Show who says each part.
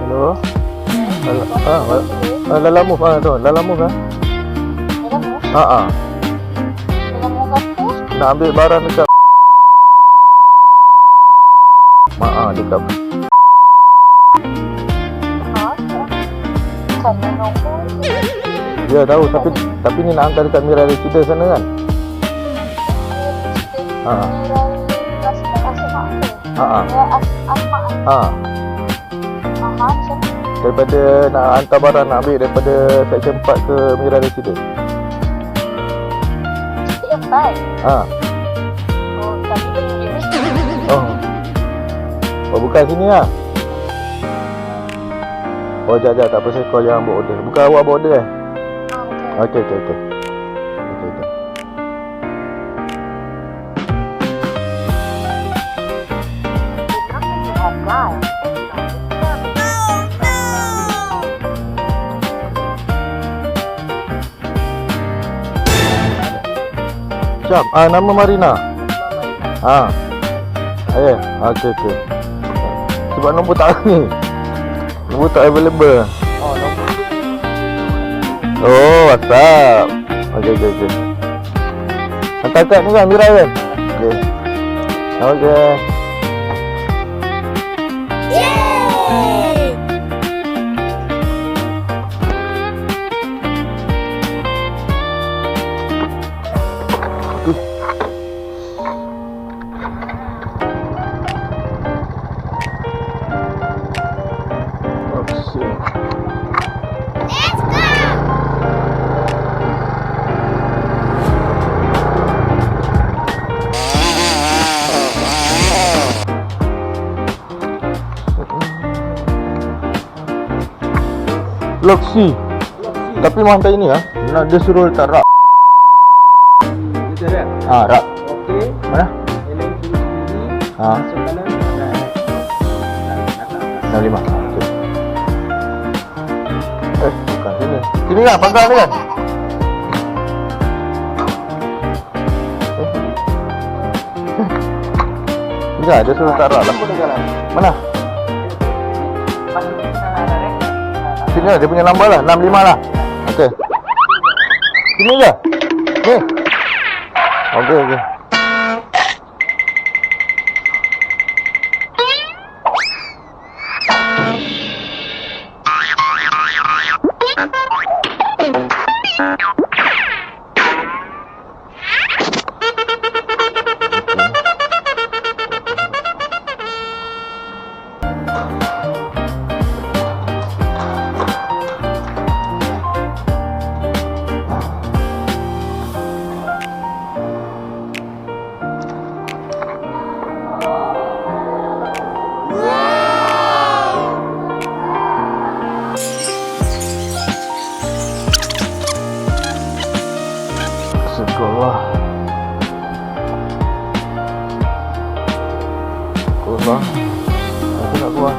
Speaker 1: Hello. Dalam move tu. Dalam move
Speaker 2: Dalam move apa?
Speaker 1: Nak ambil barang dekat dekat.
Speaker 2: Sana nombor.
Speaker 1: Ya tahu, tapi ni nak hantar dekat Mira Residence sana kan? Daripada nak hantar barang, nak ambil daripada Section 4 ke Mira Residence.
Speaker 2: Section 4? Oh, tapi boleh.
Speaker 1: Oh bukan sini lah. Oh jap, tak apa, saya call yang buat order. Bukan awak buat order Okey. Jap, nama Marina. Okey. Sebab nombor tak ni. Nombor tak available. Oh, WhatsApp. Okey. Hantar kat ni kan, Mira kan? Okey. Loksi. Tapi mau hantar ini nak dia suruh letak rak. Rak.
Speaker 3: Okey.
Speaker 1: Mana?
Speaker 3: Eleng sini. Masuk kanan.
Speaker 1: 65. Okey. Bukan sini. Sini kan pangkal ni kan? Enggak, dia suruh letak rak lah. Mana? Sini lah, dia punya nombor lah, 65 lah. Okey. Sini je. Ni. Okey. Sekolah. Aku nak keluar.